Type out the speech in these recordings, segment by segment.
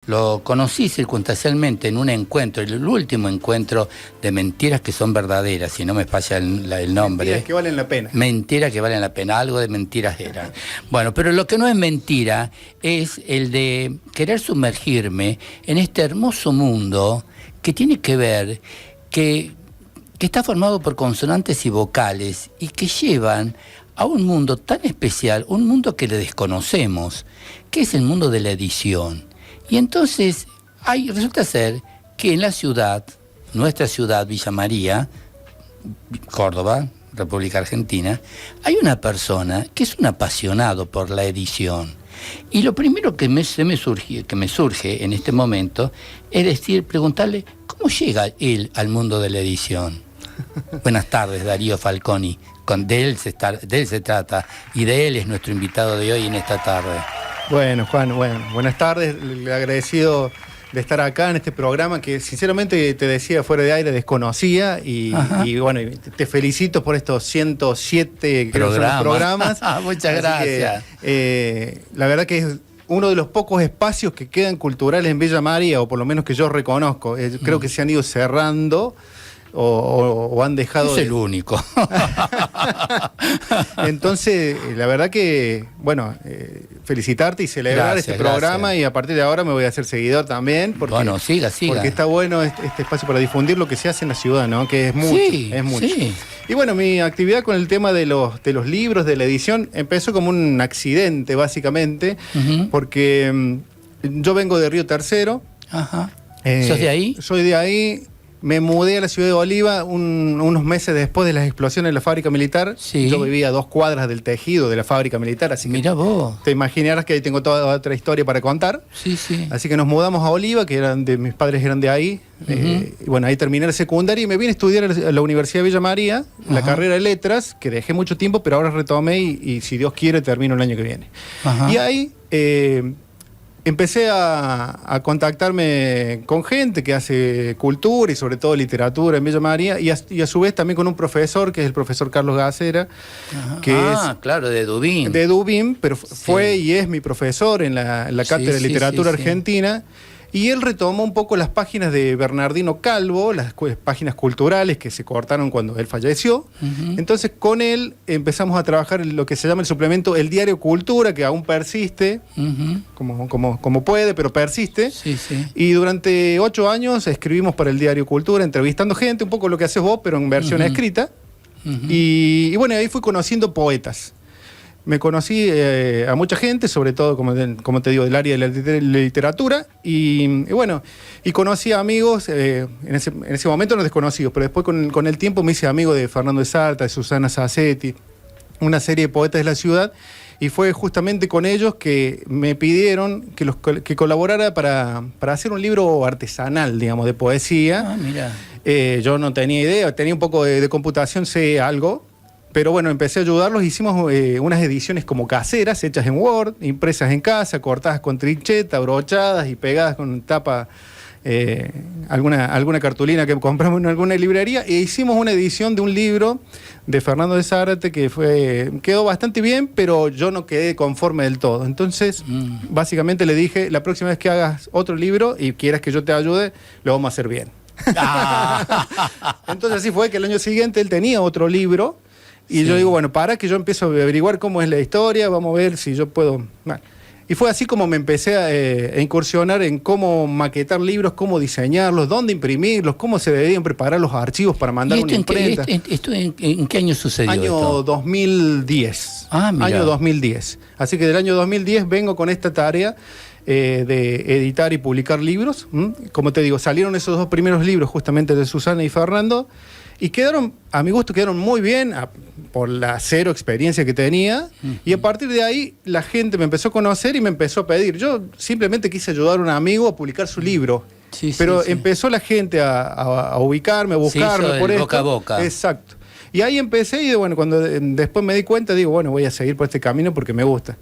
Lo conocí circunstancialmente en un encuentro, el último encuentro de mentiras que son verdaderas, si no me falla el nombre. Mentiras que valen la pena. Mentiras que valen la pena, algo de mentiras era. Bueno, pero lo que no es mentira es el de querer sumergirme en este hermoso mundo que tiene que ver, que está formado por consonantes y vocales y que llevan a un mundo tan especial, un mundo que le desconocemos, que es el mundo de la edición. Y entonces resulta ser que en la ciudad, nuestra ciudad, Villa María, Córdoba, República Argentina, hay una persona que es un apasionado por la edición. Y lo primero que me surge en este momento es preguntarle, ¿cómo llega él al mundo de la edición? Buenas tardes, Darío Falconi. De él se trata, y de él es nuestro invitado de hoy en esta tarde. Bueno, Juan, buenas tardes. Le agradecido de estar acá en este programa que sinceramente te decía fuera de aire desconocía y bueno, te felicito por estos 107 programas. Muchas gracias. La verdad que es uno de los pocos espacios que quedan culturales en Villa María, o por lo menos que yo reconozco. Creo que se han ido cerrando. O han dejado... Es el único. Entonces, la verdad que, bueno, felicitarte y celebrar este programa. Y a partir de ahora me voy a hacer seguidor también. Porque, bueno, siga. Porque está bueno este espacio para difundir lo que se hace en la ciudad, ¿no? Que es mucho, es mucho. Sí. Y bueno, mi actividad con el tema de los libros, de la edición, empezó como un accidente, básicamente, porque yo vengo de Río Tercero. Ajá. ¿Sos de ahí? Soy de ahí. Me mudé a la ciudad de Bolívar unos meses después de las explosiones de la fábrica militar. Sí. Yo vivía a 2 cuadras del tejido de la fábrica militar, así que mirá vos. Te imaginarás que ahí tengo toda otra historia para contar. Sí. Así que nos mudamos a Bolívar, mis padres eran de ahí. Y bueno, ahí terminé la secundaria y me vine a estudiar a la Universidad de Villa María, la carrera de letras, que dejé mucho tiempo, pero ahora retomé y si Dios quiere termino el año que viene. Y ahí... empecé a contactarme con gente que hace cultura y sobre todo literatura en Villa María y a su vez también con un profesor, que es el profesor Carlos Gacera, que claro, de Dubín. De Dubín, pero fue y es mi profesor en la Cátedra de Literatura Argentina. Y él retomó un poco las páginas de Bernardino Calvo, las páginas culturales que se cortaron cuando él falleció. Entonces con él empezamos a trabajar en lo que se llama el suplemento El Diario Cultura, que aún persiste, como puede, pero persiste. Y durante 8 años escribimos para el Diario Cultura, entrevistando gente, un poco lo que haces vos, pero en versión escrita. Y bueno, ahí fui conociendo poetas. Me conocí a mucha gente, sobre todo, como te digo, del área de la literatura, y bueno, y conocí a amigos, en ese momento no desconocidos, pero después con el tiempo me hice amigo de Fernando de Salta, de Susana Sassetti, una serie de poetas de la ciudad, y fue justamente con ellos que me pidieron que colaborara para hacer un libro artesanal, digamos, de poesía. Mira. Yo no tenía idea, tenía un poco de computación, sé algo. Pero bueno, empecé a ayudarlos, hicimos unas ediciones como caseras, hechas en Word, impresas en casa, cortadas con trincheta, brochadas y pegadas con tapa, alguna cartulina que compramos en alguna librería, e hicimos una edición de un libro de Fernando de Zárate que quedó bastante bien, pero yo no quedé conforme del todo. Entonces, básicamente le dije, la próxima vez que hagas otro libro y quieras que yo te ayude, lo vamos a hacer bien. Entonces así fue que el año siguiente él tenía otro libro. Y yo digo, bueno, para que yo empiezo a averiguar cómo es la historia, vamos a ver si yo puedo... Bueno, y fue así como me empecé a incursionar en cómo maquetar libros, cómo diseñarlos, dónde imprimirlos, cómo se deberían preparar los archivos para mandar una imprenta. ¿Esto en qué año sucedió? Año 2010. Mira. Año 2010. Así que del año 2010 vengo con esta tarea de editar y publicar libros. Como te digo, salieron esos 2 primeros libros justamente de Susana y Fernando. Y a mi gusto quedaron muy bien, por la 0 experiencia que tenía. Y a partir de ahí la gente me empezó a conocer y me empezó a pedir. Yo simplemente quise ayudar a un amigo a publicar su libro. Pero empezó la gente a ubicarme, a buscarme por esto. Boca a boca. Exacto. Y ahí empecé y bueno, cuando después me di cuenta, digo, bueno, voy a seguir por este camino porque me gusta.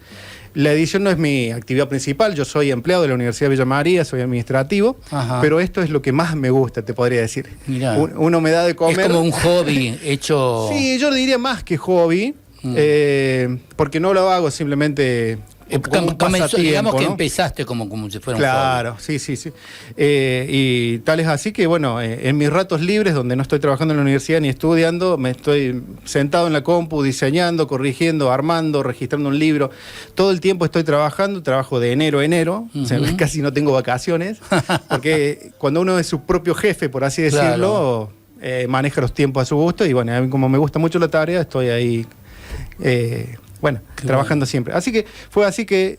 La edición no es mi actividad principal, yo soy empleado de la Universidad de Villa María, soy administrativo, pero esto es lo que más me gusta, te podría decir. Mirá. Uno me da de comer. Es como un hobby hecho... Sí, yo diría más que hobby, porque no lo hago simplemente digamos que ¿no? empezaste como si fuera un Claro, hobby. sí. Y tal es así que, bueno, en mis ratos libres, donde no estoy trabajando en la universidad ni estudiando, me estoy sentado en la compu, diseñando, corrigiendo, armando, registrando un libro. Todo el tiempo estoy trabajando, trabajo de enero a enero, o sea, casi no tengo vacaciones, porque cuando uno es su propio jefe, por así decirlo, maneja los tiempos a su gusto, y bueno, a mí como me gusta mucho la tarea, estoy ahí... trabajando siempre. Así que fue así que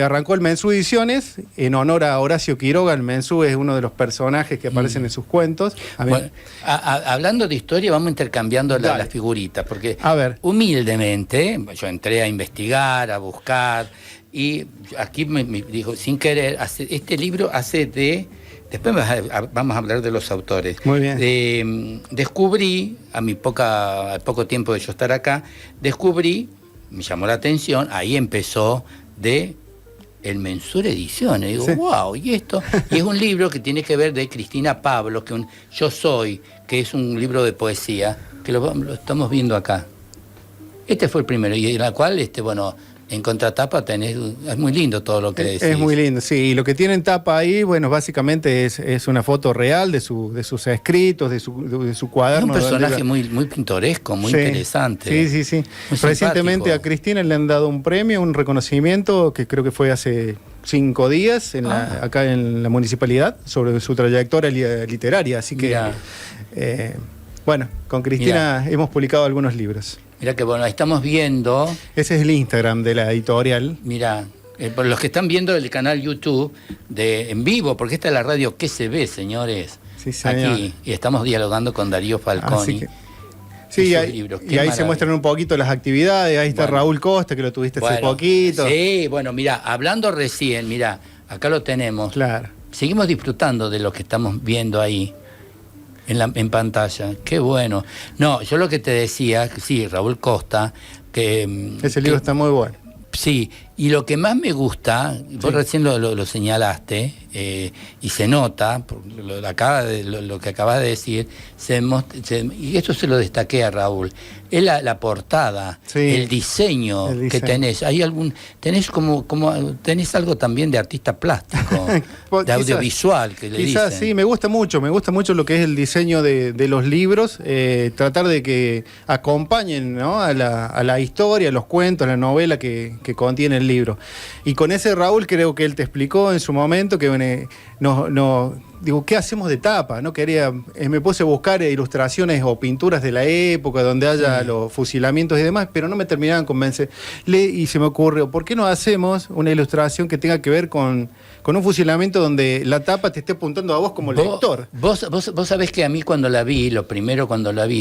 arrancó el Mensú Ediciones en honor a Horacio Quiroga. El Mensú es uno de los personajes que aparecen en sus cuentos. Bueno, hablando de historia, vamos intercambiando las figuritas, porque a ver, humildemente yo entré a investigar, a buscar, y aquí me dijo, sin querer, este libro hace de... Después vamos a hablar de los autores. Muy bien. Descubrí, al poco tiempo de yo estar acá, me llamó la atención, ahí empezó el Mensur Ediciones. Digo, wow, ¿y esto? Y es un libro que tiene que ver de Cristina Pablo, Yo Soy, que es un libro de poesía, que lo estamos viendo acá. Este fue el primero, y en la cual, en contratapa es muy lindo todo lo que decís. Es muy lindo, sí. Y lo que tiene en tapa ahí, bueno, básicamente es una foto real de sus escritos, de su cuaderno. Es un personaje muy pintoresco, muy interesante. Sí. Recientemente a Cristina le han dado un premio, un reconocimiento, que creo que fue hace 5 días, acá en la municipalidad, sobre su trayectoria literaria. Así que, bueno, con Cristina hemos publicado algunos libros. Mira que bueno, ahí estamos viendo... Ese es el Instagram de la editorial. Mira, por los que están viendo el canal YouTube en vivo, porque esta es la radio que se ve, señores. Sí, señor. Aquí, y estamos dialogando con Darío Falconi. Sí, y ahí se muestran un poquito las actividades. Ahí está Raúl Costa, que lo tuviste hace poquito. Sí, bueno, mira, hablando recién, mira, acá lo tenemos. Claro. Seguimos disfrutando de lo que estamos viendo ahí. En pantalla, qué bueno. No, yo lo que te decía, sí, Raúl Costa, que... Ese libro está muy bueno. Sí, y lo que más me gusta, vos recién lo señalaste, y se nota, por lo que acabas de decir, y esto se lo destaqué a Raúl, es la portada, el diseño que tenés. Tenés algo también de artista plástico, de audiovisual, que le dicen. Quizás sí, me gusta mucho lo que es el diseño de los libros, tratar de que acompañen, ¿no?, a la historia, a los cuentos, a la novela que contiene el libro. Y con ese Raúl creo que él te explicó en su momento que digo, ¿qué hacemos de tapa? ¿No? Me puse a buscar ilustraciones o pinturas de la época donde haya los fusilamientos y demás, pero no me terminaban de convencer. Y se me ocurrió, ¿por qué no hacemos una ilustración que tenga que ver con un fusilamiento donde la tapa te esté apuntando a vos como lector? Vos sabés que a mí cuando la vi,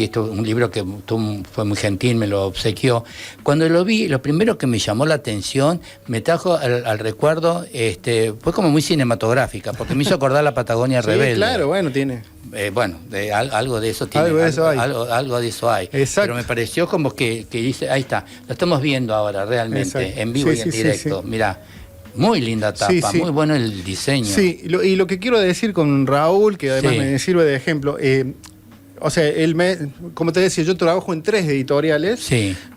esto es un libro que tú fue muy gentil, me lo obsequió. Cuando lo vi, lo primero que me llamó la atención, me trajo al recuerdo, fue como muy cinematográfica, porque me hizo acordar la Patagonia Rebelde. Sí, claro, bueno, tiene... algo de eso tiene. Algo de eso hay. Exacto. Pero me pareció como que dice, ahí está, lo estamos viendo ahora realmente, exacto, en vivo y en directo. Mirá, muy linda tapa, muy bueno el diseño. Sí, y lo que quiero decir con Raúl, que además me sirve de ejemplo, o sea, como te decía, yo trabajo en 3 editoriales,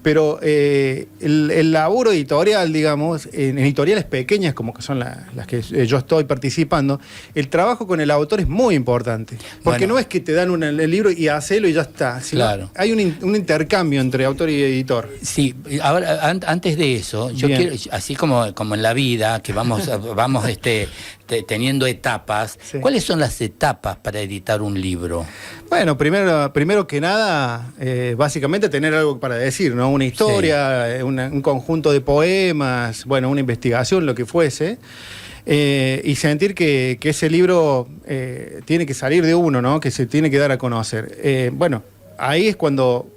pero el laburo editorial, digamos, en editoriales pequeñas, como que son las que yo estoy participando, el trabajo con el autor es muy importante. Porque no es que te dan el libro y hacelo y ya está. Sino hay un intercambio entre autor y editor. Sí, ahora, antes de eso, yo quiero, así como en la vida, que vamos teniendo etapas, ¿cuáles son las etapas para editar un libro? Bueno, primero que nada, básicamente tener algo para decir, ¿no? Una historia, un conjunto de poemas, bueno, una investigación, lo que fuese, y sentir que ese libro tiene que salir de uno, ¿no? Que se tiene que dar a conocer. Bueno, ahí es cuando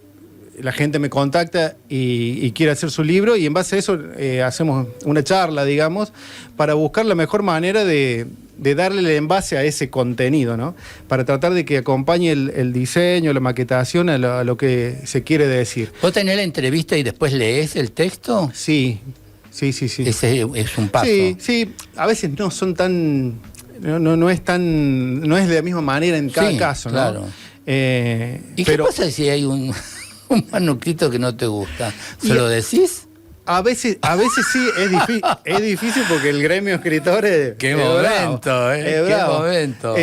la gente me contacta y quiere hacer su libro, y en base a eso hacemos una charla, digamos, para buscar la mejor manera de darle el envase a ese contenido, ¿no? Para tratar de que acompañe el diseño, la maquetación a lo que se quiere decir. ¿Vos tenés la entrevista y después lees el texto? Sí. Ese es un paso. Sí, a veces no son tan... No es de la misma manera en cada caso, ¿no? Claro. ¿Y qué pasa si hay un manuscrito que no te gusta? ¿Se lo decís? A veces sí, es difícil porque el gremio de escritores... ¡Qué momento! ¡Qué momento!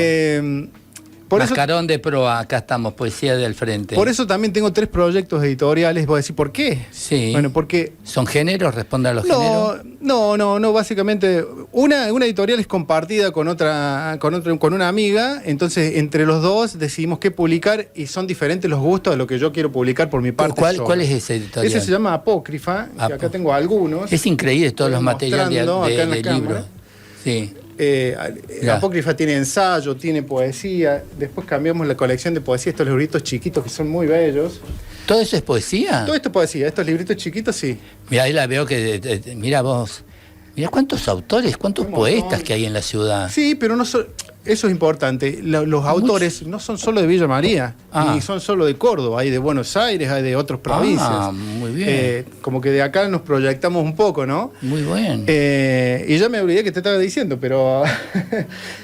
Mascarón de proa, acá estamos, Poesía del Frente. Por eso también tengo 3 proyectos editoriales. Voy a decir, ¿por qué? Sí. Bueno, porque... ¿Son géneros? ¿Responden a los géneros? No, básicamente una editorial es compartida con una amiga, entonces entre los dos decidimos qué publicar y son diferentes los gustos de lo que yo quiero publicar por mi parte. ¿Cuál es ese editorial? Ese se llama Apócrifa, que acá tengo algunos. Es increíble todos los materiales de libro. Sí. Apócrifa tiene ensayo, tiene poesía. Después cambiamos la colección de poesía, estos libritos chiquitos que son muy bellos. ¿Todo eso es poesía? Todo esto es poesía, estos libritos chiquitos sí. Mira, ahí la veo que... mira vos, mira cuántos autores, cuántos poetas que hay en la ciudad. Sí, pero no eso es importante. Los autores no son solo de Villa María, ni son solo de Córdoba, hay de Buenos Aires, hay de otras provincias. Muy bien. Como que de acá nos proyectamos un poco, ¿no? Muy bien. Y ya me olvidé que te estaba diciendo, pero...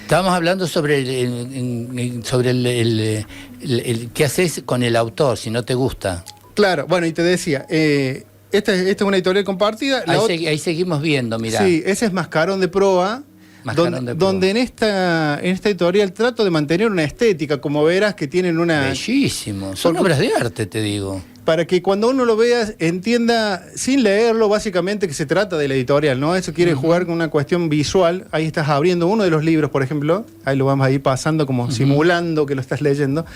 Estábamos hablando sobre el qué haces con el autor, si no te gusta. Claro, bueno, y te decía... Esta es una editorial compartida. Ahí seguimos viendo, mirá. Sí, ese es Mascarón de Proa. Donde en esta editorial trato de mantener una estética, como verás que tienen una... Bellísimo, son obras de arte, te digo. Para que cuando uno lo vea entienda, sin leerlo, básicamente que se trata de la editorial, ¿no? Eso quiere jugar con una cuestión visual. Ahí estás abriendo uno de los libros, por ejemplo. Ahí lo vamos a ir pasando como simulando que lo estás leyendo.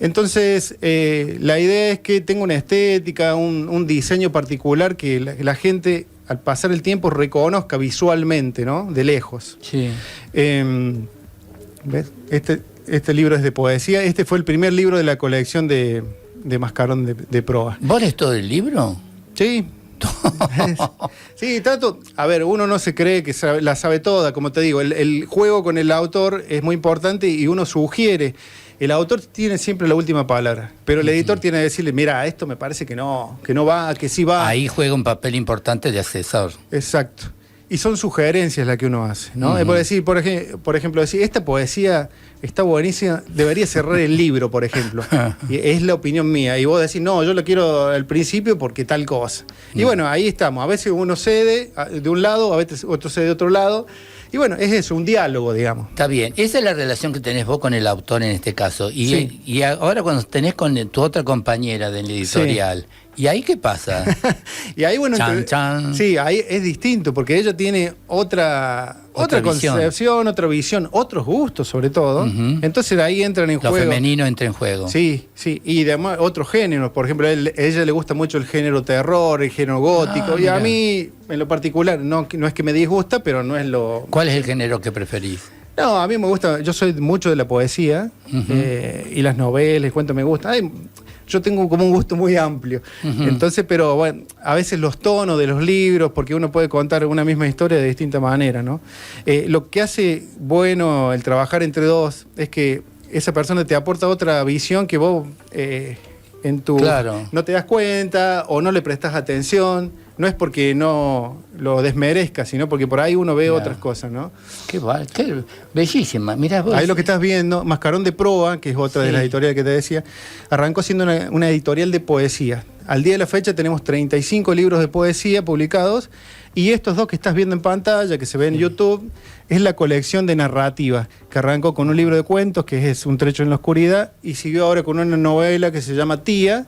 Entonces, la idea es que tenga una estética, un diseño particular que la gente, al pasar el tiempo, reconozca visualmente, ¿no? De lejos. Sí. ¿Ves? Este libro es de poesía. Este fue el primer libro de la colección de Mascarón de Proa. ¿Vos lees todo el libro? Sí. Sí, trato. A ver, uno no se cree que la sabe toda, como te digo. El juego con el autor es muy importante y uno sugiere. El autor tiene siempre la última palabra, pero el editor tiene que decirle, mira, esto me parece que no va, que sí va. Ahí juega un papel importante de asesor. Exacto. Y son sugerencias las que uno hace, ¿no? Es por decir, por ejemplo, decir, esta poesía está buenísima, debería cerrar el libro, por ejemplo. Y es la opinión mía. Y vos decís, no, yo lo quiero al principio porque tal cosa. Y bueno, ahí estamos. A veces uno cede de un lado, a veces otro cede de otro lado. Y bueno, es eso, un diálogo, digamos. Está bien. Esa es la relación que tenés vos con el autor en este caso. Y ahora cuando tenés con tu otra compañera del editorial, ¿y ahí qué pasa? Y ahí, bueno, chan. Sí, ahí es distinto, porque ella tiene otra concepción, otra visión, otros gustos sobre todo. Entonces ahí entran en juego. Lo femenino entra en juego. Sí. Y además otros géneros. Por ejemplo, a ella le gusta mucho el género terror, el género gótico. Y a mí, en lo particular, no es que me disgusta, pero no es lo... ¿Cuál es el género que preferís? No, a mí me gusta, yo soy mucho de la poesía y las novelas, el cuento me gusta. Yo tengo como un gusto muy amplio. Entonces, pero bueno, a veces los tonos de los libros, porque uno puede contar una misma historia de distinta manera, ¿no? Lo que hace bueno el trabajar entre dos es que esa persona te aporta otra visión que vos no te das cuenta o no le prestas atención. No es porque no lo desmerezca, sino porque por ahí uno ve otras cosas, ¿no? Qué bellísima. Mirá vos. Ahí lo que estás viendo, Mascarón de Proa, que es otra de las editoriales que te decía, arrancó siendo una editorial de poesía. Al día de la fecha tenemos 35 libros de poesía publicados y estos dos que estás viendo en pantalla, que se ven en YouTube, es la colección de narrativa, que arrancó con un libro de cuentos, que es Un trecho en la oscuridad, y siguió ahora con una novela que se llama Tía,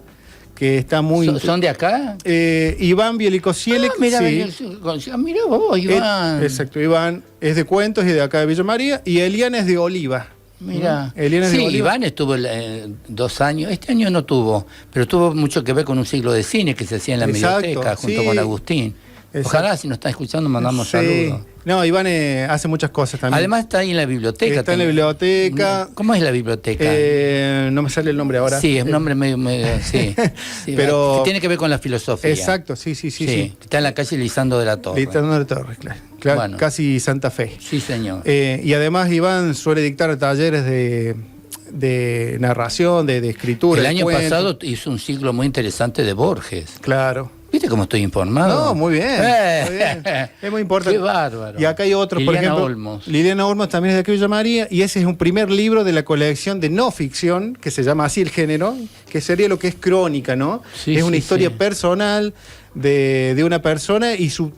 que está muy... ¿Son de acá? Iván Bielicosielec. Mira vos, Iván. Exacto, Iván es de cuentos y de acá de Villa María, y Eliana es de Oliva. Mira, Iván estuvo 2 años, este año no tuvo, pero tuvo mucho que ver con un ciclo de cine que se hacía en la biblioteca junto con Agustín. Ojalá, si nos está escuchando, mandamos saludos. No, Iván hace muchas cosas también. Además está ahí en la biblioteca. Está en la biblioteca. ¿Cómo es la biblioteca? No me sale el nombre ahora. Sí, es un nombre medio sí, pero que tiene que ver con la filosofía. Exacto, sí. Está en la calle Lisandro de la Torre. Lisandro de la Torre, claro. Bueno. Casi Santa Fe. Sí, señor. Y además Iván suele dictar talleres de narración, de escritura. El año pasado hizo un ciclo muy interesante de Borges. Claro. ¿Viste cómo estoy informado? No, muy bien. Es muy importante. Qué bárbaro. Y acá hay otros, por ejemplo. Liliana Olmos también es de aquí de Villa María, y ese es un primer libro de la colección de no ficción, que se llama así el género, que sería lo que es crónica, ¿no? Es una historia personal, de una persona y su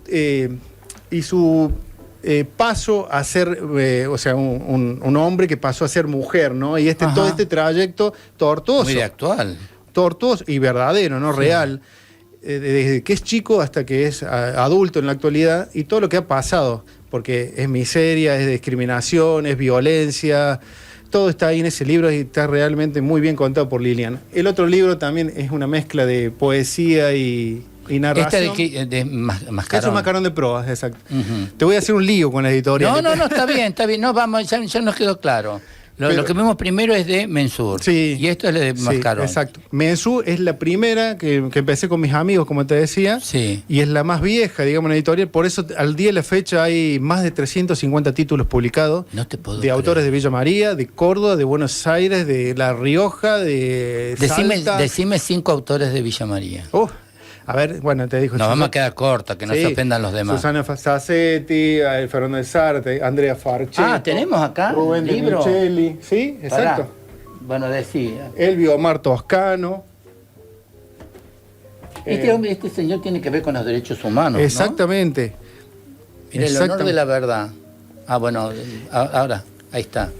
paso a ser, o sea, un hombre que pasó a ser mujer, ¿no? Y todo este trayecto tortuoso. Muy actual. Tortuoso y verdadero, ¿no? Sí. Real. Desde que es chico hasta que es adulto en la actualidad y todo lo que ha pasado, porque es miseria, es discriminación, es violencia, todo está ahí en ese libro y está realmente muy bien contado por Lilian. El otro libro también es una mezcla de poesía y narración. De Mascarón. Es un Mascarón de proas, exacto. Te voy a hacer un lío con la editorial. No, está bien. No, vamos, ya nos quedó claro. Lo que vemos primero es de Mensur. Sí, y esto es de Mascarón. Sí, exacto. Mensur es la primera que empecé con mis amigos, como te decía. Sí. Y es la más vieja, digamos, en la editorial. Por eso, al día de la fecha, hay más de 350 títulos publicados. No te puedo de creer. Autores de Villa María, de Córdoba, de Buenos Aires, de La Rioja, de Salta. Decime 5 autores de Villa María. A ver, bueno, te digo. Nos vamos a quedar corta, que no se ofendan los demás. Susana Sassetti, Fernando de Sarte, Andrea Farchetto. Tenemos acá Rubén de Micheli. Sí, exacto. Bueno, decía. Elvio Omar Toscano. Este señor tiene que ver con los derechos humanos, exactamente. ¿No? Mira, el honor de la verdad. Bueno, ahora, ahí está.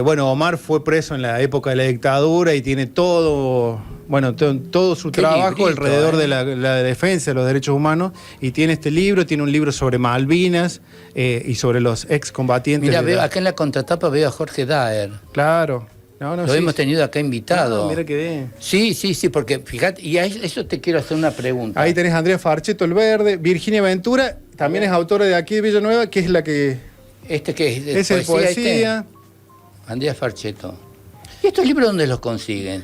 Bueno, Omar fue preso en la época de la dictadura y tiene todo su trabajo librito, alrededor de la defensa de los derechos humanos, y tiene este libro, tiene un libro sobre Malvinas y sobre los excombatientes. Mira, veo acá en la contratapa veo a Jorge Daer. Claro. Lo hemos tenido acá invitado. Mira qué bien. Sí, porque fíjate, y a eso te quiero hacer una pregunta. Ahí tenés a Andrea Farchetto, El Verde, Virginia Ventura, también es autora de aquí de Villanueva, que es la que... ¿Qué es? Es poesía. Andrea Farchetto. ¿Y estos libros dónde los consiguen?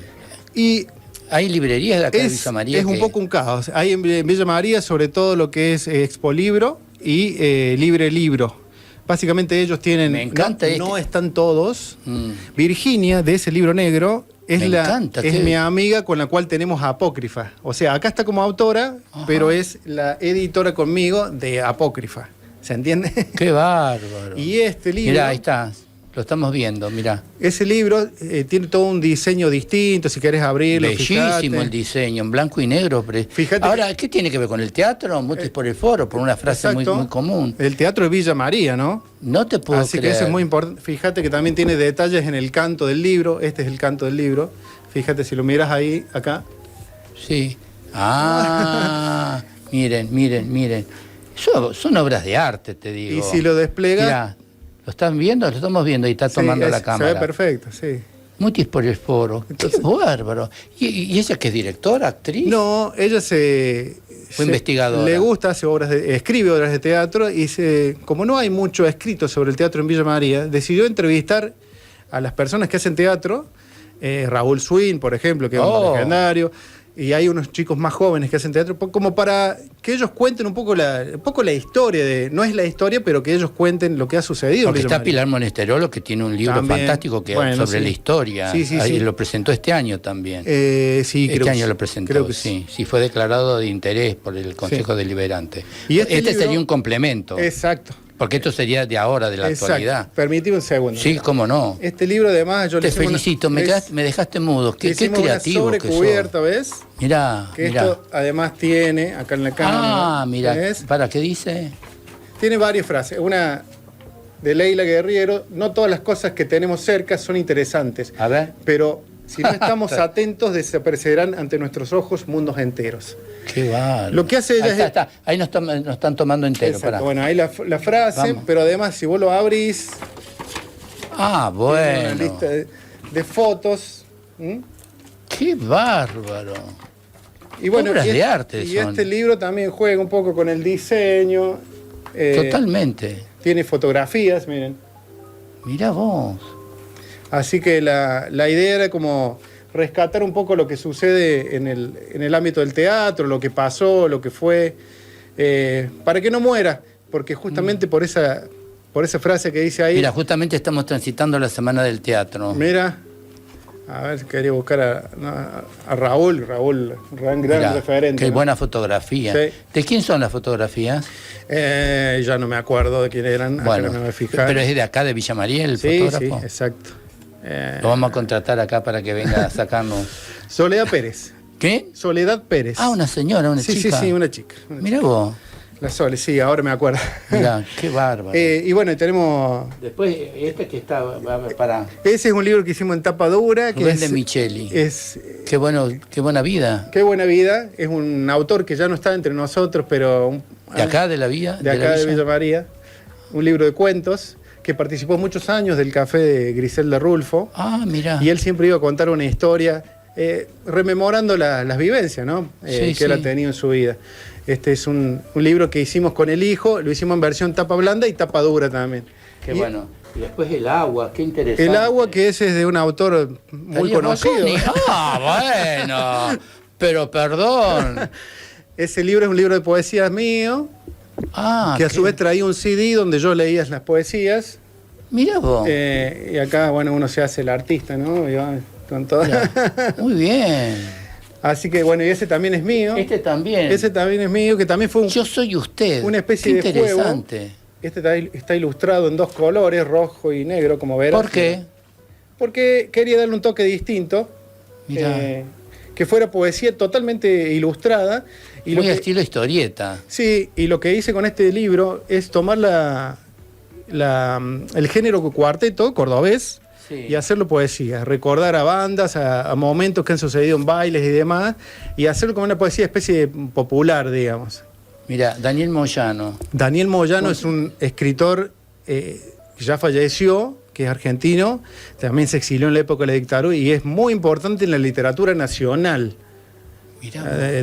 Y hay librerías de acá de Villa María. Es un poco un caos. Hay en Villa María sobre todo lo que es Expolibro y Libre Libro. Básicamente ellos tienen... Me encanta no están todos. Virginia, de ese libro negro, es mi amiga con la cual tenemos Apócrifa. O sea, acá está como autora, pero es la editora conmigo de Apócrifa. ¿Se entiende? ¡Qué bárbaro! Y este libro... Mirá, ahí está. Lo estamos viendo, mirá. Ese libro tiene todo un diseño distinto, si querés abrirlo. Bellísimo el diseño, en blanco y negro. Fíjate. Ahora, ¿qué tiene que ver con el teatro? Mutis por el foro, por una frase muy común. El teatro de Villa María, ¿no? No te puedo creer. Así que eso es muy importante. Fíjate que también tiene detalles en el canto del libro. Este es el canto del libro. Fíjate, si lo miras ahí, acá. Sí. Miren. Son obras de arte, te digo. Y si lo desplegas... Mirá, ¿lo están viendo? Lo estamos viendo y está tomando la cámara. Se ve perfecto, sí. Mutis por el foro. Entonces, ¡qué bárbaro! ¿Y ella que es directora, actriz? No, ella fue investigadora. Le gusta, escribe obras de teatro y como no hay mucho escrito sobre el teatro en Villa María, decidió entrevistar a las personas que hacen teatro, Raúl Swin, por ejemplo, que es un legendario, y hay unos chicos más jóvenes que hacen teatro, como para que ellos cuenten un poco la historia, no es la historia, pero que ellos cuenten lo que ha sucedido. Porque está Pilar Monesterolo, que tiene un libro fantástico sobre la historia. Sí. Lo presentó este año también. Este año lo presentó, creo que sí. Sí, fue declarado de interés por el Consejo Deliberante. Y este sería un complemento. Exacto. Porque esto sería de ahora, de la actualidad. Permitime un segundo. Sí, cómo no. Este libro, además, yo te felicito, me dejaste mudo. Qué creativo una sobrecubierta, ¿ves? Mirá. Esto, además, tiene, acá en la cámara. Mirá. ¿Para qué dice? Tiene varias frases. Una de Leila Guerriero. No todas las cosas que tenemos cerca son interesantes. A ver. Pero si no estamos atentos, desaparecerán ante nuestros ojos mundos enteros. Qué bárbaro. Lo que hace ella está. Ahí nos están tomando entero. Bueno, ahí la frase, vamos. Pero además si vos lo abrís... Bueno. Una lista de fotos. Qué bárbaro. Y bueno, obras de arte y este libro también juega un poco con el diseño. Totalmente. Tiene fotografías, miren. Mirá vos. Así que la idea era como rescatar un poco lo que sucede en el ámbito del teatro, lo que pasó, lo que fue, para que no muera, porque justamente por esa frase que dice ahí... Mira, justamente estamos transitando la Semana del Teatro. Mira, a ver, quería buscar a Raúl, gran referente. Qué buena fotografía. Sí. ¿De quién son las fotografías? Ya no me acuerdo de quién eran, bueno, acá no me voy a fijar. Pero es de acá, de Villa María, el fotógrafo. Sí, exacto. Lo vamos a contratar acá para que venga a sacarnos. Soledad Pérez. ¿Qué? Soledad Pérez. Ah, una señora, una chica. Sí, una chica. Mirá vos. La Sole, sí, ahora me acuerdo. Mirá, qué bárbaro. Y bueno, tenemos... Después, este que está, para... Ese es un libro que hicimos en tapa dura. Que Rubén de Micheli. Qué buena vida. Qué buena vida. Es un autor que ya no está entre nosotros, pero... ¿De acá, de la villa? De acá, de Villa María. Un libro de cuentos que participó muchos años del café de Griselda Rulfo. Ah, mirá. Y él siempre iba a contar una historia, rememorando las vivencias, ¿no? Sí, que él ha tenido en su vida. Este es un libro que hicimos con el hijo, lo hicimos en versión tapa blanda y tapa dura también. Qué bueno. Y después El agua, qué interesante. El agua, que ese es de un autor muy conocido. Bueno, pero perdón. Ese libro es un libro de poesías mío, que a su vez traía un CD donde yo leía las poesías. Mirá vos. Y acá, bueno, uno se hace el artista, ¿no? Con todo. Muy bien. Así que bueno, y ese también es mío. Este también. Ese también es mío, que también fue Yo soy usted. Una especie de juego. Interesante. Este está ilustrado en dos colores, rojo y negro, como verás. ¿Por qué? Porque quería darle un toque distinto. Que fuera poesía totalmente ilustrada. Y muy estilo historieta. Sí, y lo que hice con este libro es tomar el género cuarteto cordobés, sí, y hacerlo poesía, recordar a bandas, a momentos que han sucedido en bailes y demás, y hacerlo como una poesía especie popular, digamos. Mira, Daniel Moyano. Daniel Moyano es un escritor que ya falleció, que es argentino, también se exilió en la época de la dictadura y es muy importante en la literatura nacional.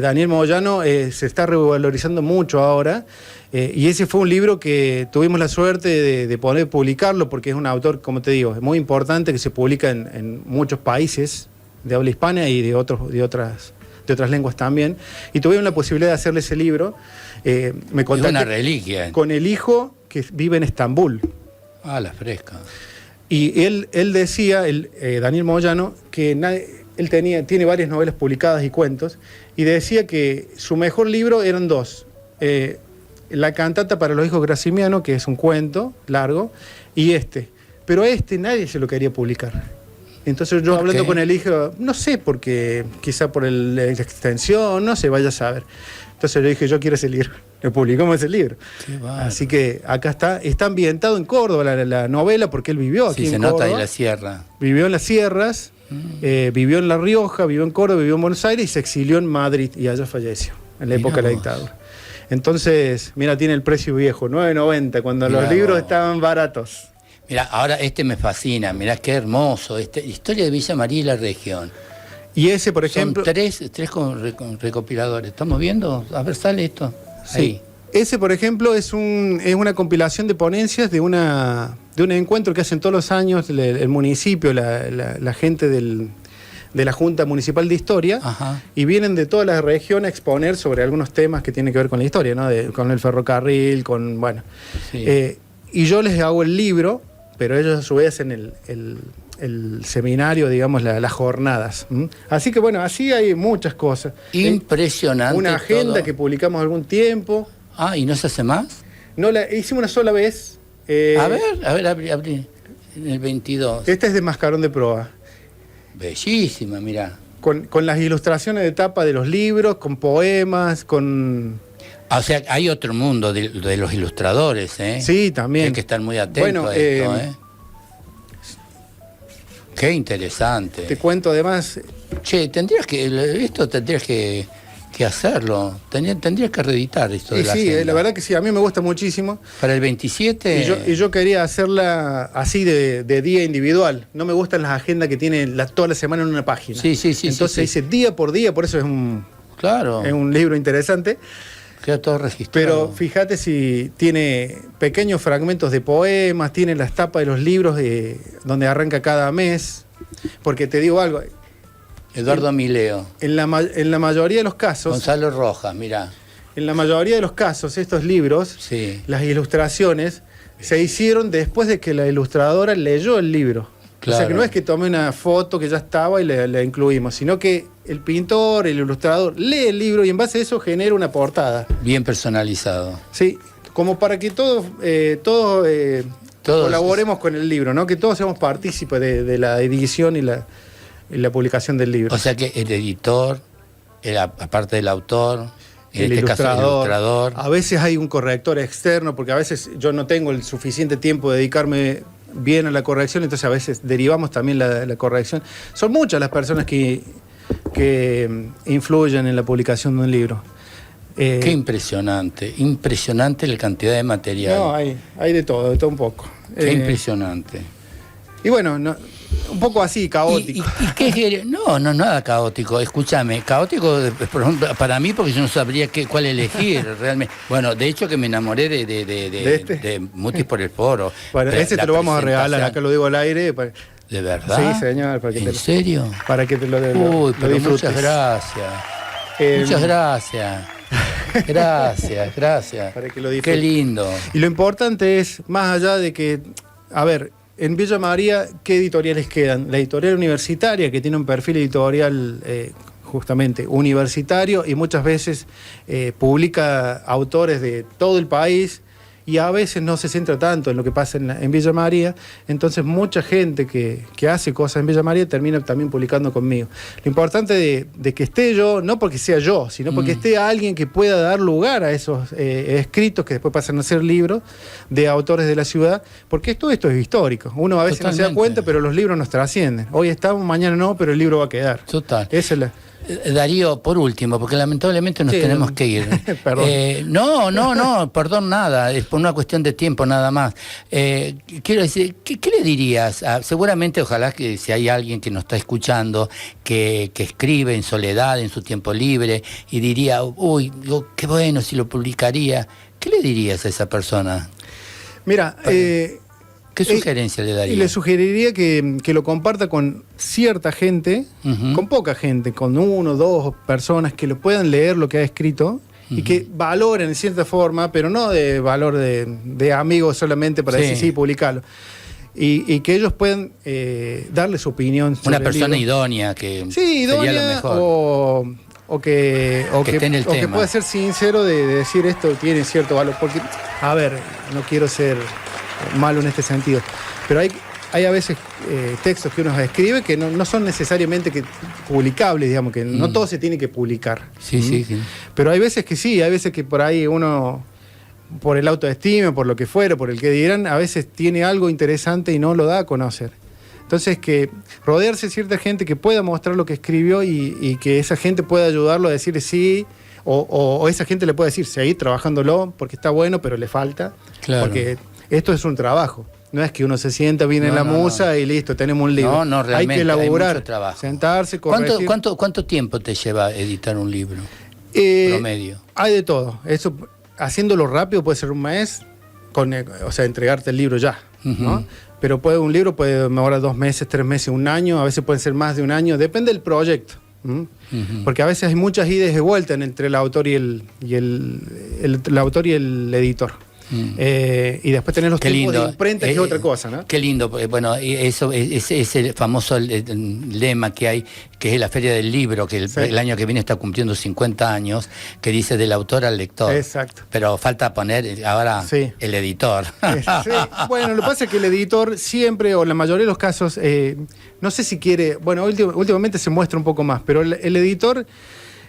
Daniel Moyano se está revalorizando mucho ahora, y ese fue un libro que tuvimos la suerte de poder publicarlo, porque es un autor, como te digo, es muy importante, que se publica en muchos países de habla hispana y de otras lenguas también, y tuvimos la posibilidad de hacerle ese libro. Me contacté, es una reliquia, con el hijo que vive en Estambul. Ah, la fresca. Y él decía, Daniel Moyano, que él tiene varias novelas publicadas y cuentos, y decía que su mejor libro eran dos. La cantata para los hijos Gracimiano, que es un cuento largo, y pero nadie se lo quería publicar. Entonces yo hablando con el hijo, no sé, porque quizá por la extensión, no sé, vaya a saber. Entonces yo dije, yo quiero ese libro. Le publicamos ese libro. Así que acá está ambientado en Córdoba la novela, porque él vivió aquí en Córdoba. Sí, se nota en la sierra. Vivió en las sierras, vivió en La Rioja, vivió en Córdoba, vivió en Buenos Aires y se exilió en Madrid y allá falleció, en la época de la dictadura. Entonces, mira, tiene el precio viejo, $9.90, cuando los libros estaban baratos. Mira, ahora me fascina, mirá qué hermoso, Historia de Villa María y la región. Y ese, por ejemplo... Son tres recopiladores. ¿Estamos viendo? A ver, sale esto. Sí. Ahí. Ese, por ejemplo, es una compilación de ponencias de un encuentro que hacen todos los años el municipio, la gente de la Junta Municipal de Historia. Ajá. Y vienen de toda la región a exponer sobre algunos temas que tienen que ver con la historia, ¿no? Con el ferrocarril, Sí. Y yo les hago el libro, pero ellos a su vez hacen el seminario, digamos, las jornadas. Así que bueno, así hay muchas cosas. Impresionante. Una agenda que publicamos algún tiempo. Ah, ¿y no se hace más? No, la hicimos una sola vez. A ver, abrí. En el 22. Esta es de Mascarón de Proa. Bellísima, mirá. Con las ilustraciones de tapa de los libros, con poemas, con... O sea, hay otro mundo de los ilustradores, ¿eh? Sí, también. Hay que estar muy atentos a esto, ¿eh? Qué interesante. Te cuento además... Che, tendrías que hacerlo. Tendrías que reeditar esto de la agenda. La verdad que sí, a mí me gusta muchísimo. Para el 27... Y yo quería hacerla así de día individual. No me gustan las agendas que tienen toda la semana en una página. Sí. Entonces hice día por día, por eso es un libro interesante. Queda todo registrado. Pero fíjate si tiene pequeños fragmentos de poemas, tiene las tapas de los libros donde arranca cada mes. Porque te digo algo... Eduardo Mileo. En la mayoría de los casos... Gonzalo Rojas, mirá. En la mayoría de los casos, estos libros, sí, las ilustraciones, se hicieron después de que la ilustradora leyó el libro. Claro. O sea que no es que tomé una foto que ya estaba y la incluimos, sino que el pintor, el ilustrador, lee el libro y en base a eso genera una portada. Bien personalizado. Sí, como para que todos colaboremos con el libro, ¿no? Que todos seamos partícipes de la edición y la publicación del libro. O sea que el editor, aparte del autor, en el este caso el ilustrador. A veces hay un corrector externo, porque a veces yo no tengo el suficiente tiempo de dedicarme bien a la corrección, entonces a veces derivamos también la corrección. Son muchas las personas que influyen en la publicación de un libro. Qué impresionante la cantidad de material. No, hay de todo un poco. Qué impresionante. Y bueno, un poco así, caótico. ¿Y qué es? No, nada caótico. Escúchame, caótico, por ejemplo, para mí, porque yo no sabría cuál elegir realmente. Bueno, de hecho que me enamoré de Mutis por el Foro. Bueno, ese te lo vamos a regalar, acá lo digo al aire. ¿De verdad? Sí, señor. ¿En serio? Para que te lo Uy, pero disfrutes. muchas gracias. Muchas gracias. Gracias. Para que lo disfrutes. Qué lindo. Y lo importante es, más allá de que, a ver, en Villa María, ¿qué editoriales quedan? La editorial universitaria, que tiene un perfil editorial justamente universitario y muchas veces publica autores de todo el país, y a veces no se centra tanto en lo que pasa en Villa María. Entonces mucha gente que hace cosas en Villa María termina también publicando conmigo. Lo importante de que esté yo, no porque sea yo, sino porque esté alguien que pueda dar lugar a esos escritos que después pasan a ser libros de autores de la ciudad, porque esto es histórico. Uno a veces no se da cuenta, pero los libros nos trascienden. Hoy estamos, mañana no, pero el libro va a quedar. Total. Esa es la... Darío, por último, porque lamentablemente nos tenemos que ir. Perdón. Perdón, nada, es por una cuestión de tiempo nada más. Quiero decir, ¿qué le dirías? Seguramente, ojalá que si hay alguien que nos está escuchando, que escribe en soledad, en su tiempo libre, y diría, uy, qué bueno si lo publicaría. ¿Qué le dirías a esa persona? Mira, ¿qué sugerencia le daría? Y le sugeriría que lo comparta con cierta gente, con poca gente, con 1 o 2 personas que lo puedan leer lo que ha escrito y que valoren en cierta forma, pero no de valor de amigos solamente para decir sí, publicarlo. Y que ellos puedan darle su opinión sobre una persona idónea que sería lo mejor. O que pueda ser sincero de decir esto tiene cierto valor. Porque, a ver, no quiero ser malo en este sentido, pero hay a veces textos que uno escribe que no son necesariamente publicables, digamos, que no todo se tiene que publicar. Sí. Pero hay veces que sí, hay veces que por ahí uno, por el autoestima, por lo que fuera, por el que dirán, a veces tiene algo interesante y no lo da a conocer. Entonces, que rodearse de cierta gente que pueda mostrar lo que escribió y que esa gente pueda ayudarlo a decirle sí, o esa gente le pueda decir, seguir trabajándolo porque está bueno, pero le falta. Claro. Porque esto es un trabajo. No es que uno se sienta, viene la musa y listo, tenemos un libro. No, realmente. Hay que elaborar, hay mucho trabajo. sentarse, corregir. ¿Cuánto tiempo te lleva editar un libro? Promedio. Hay de todo. Eso, haciéndolo rápido puede ser un mes, entregarte el libro ya, ¿no? Pero un libro puede demorar 2 meses, 3 meses, 1 año, a veces puede ser más de 1 año, depende del proyecto. Porque a veces hay muchas idas de vuelta entre el autor y el autor y el editor. Y después tener los tiempos de imprenta, que es otra cosa, ¿no? Qué lindo. Bueno, eso es el famoso lema que hay, que es la Feria del Libro, que el año que viene está cumpliendo 50 años, que dice del autor al lector. Exacto. Pero falta poner ahora el editor. Sí. Bueno, lo que pasa es que el editor siempre, o en la mayoría de los casos, no sé si quiere, bueno, últimamente se muestra un poco más, pero el editor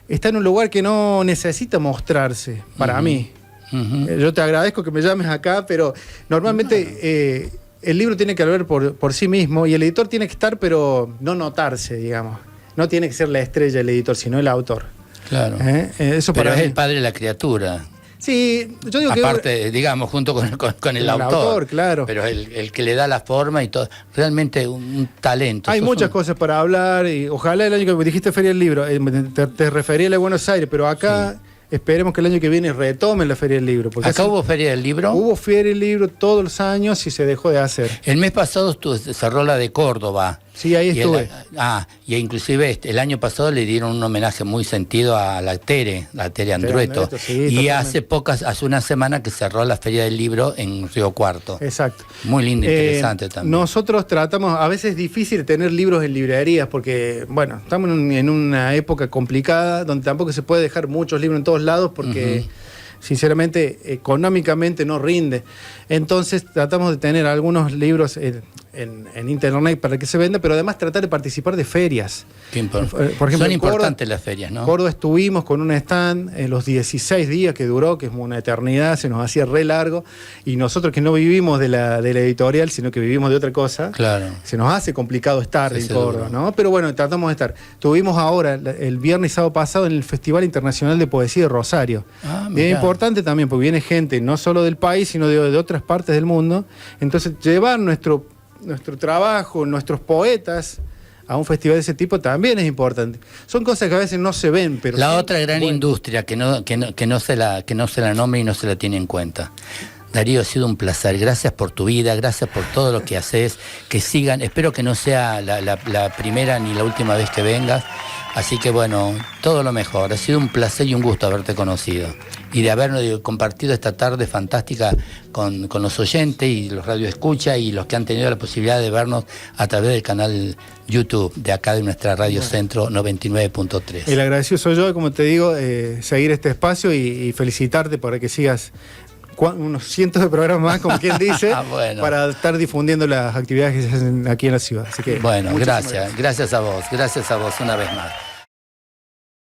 está en un lugar que no necesita mostrarse, para mí. Yo te agradezco que me llames acá, pero normalmente el libro tiene que hablar por sí mismo y el editor tiene que estar, pero no notarse, digamos. No tiene que ser la estrella el editor, sino el autor. Claro. Eso pero para es mí. el padre de la criatura. Sí, yo digo aparte, digamos, junto con el autor. Claro. Pero el que le da la forma y todo. Realmente un talento. Hay muchas cosas para hablar y ojalá el año que me dijiste Feria del Libro, te refería a Buenos Aires, pero acá... Sí. Esperemos que el año que viene retomen la Feria del Libro. ¿Acá hubo Feria del Libro? Hubo Feria del Libro todos los años y se dejó de hacer. El mes pasado cerró la de Córdoba. Sí, ahí estuve. Y inclusive el año pasado le dieron un homenaje muy sentido a la Tere Andrueto. Sí, y totalmente. hace una semana que cerró la Feria del Libro en Río Cuarto. Exacto. Muy lindo, interesante también. Nosotros tratamos, a veces es difícil tener libros en librerías porque, bueno, estamos en una época complicada donde tampoco se puede dejar muchos libros en todos lados porque... sinceramente, económicamente no rinde. Entonces tratamos de tener algunos libros en internet para que se venda, pero además tratar de participar de ferias. Por ejemplo, son importantes las ferias, ¿no? En Córdoba estuvimos con un stand en los 16 días que duró, que es una eternidad, se nos hacía re largo, y nosotros que no vivimos de la editorial, sino que vivimos de otra cosa, claro, se nos hace complicado estar en Córdoba, ¿no? Pero bueno, tratamos de estar. Estuvimos ahora, el viernes y sábado pasado, en el Festival Internacional de Poesía de Rosario. Y es importante también, porque viene gente no solo del país, sino de otras partes del mundo. Entonces, llevar nuestro trabajo, nuestros poetas a un festival de ese tipo también es importante. Son cosas que a veces no se ven, pero la otra gran industria que no se la nombra y no se la tiene en cuenta. Darío, ha sido un placer. Gracias por tu vida, gracias por todo lo que haces. Que sigan, espero que no sea la primera ni la última vez que vengas. Así que bueno, todo lo mejor. Ha sido un placer y un gusto haberte conocido. Y de haber compartido esta tarde fantástica con los oyentes y los radioescuchas y los que han tenido la posibilidad de vernos a través del canal YouTube de acá de nuestra Radio Centro 99.3. El agradecido soy yo, como te digo, seguir este espacio y felicitarte para que sigas unos cientos de programas más, como quien dice, bueno, para estar difundiendo las actividades que se hacen aquí en la ciudad. Así que, bueno, gracias a vos una vez más.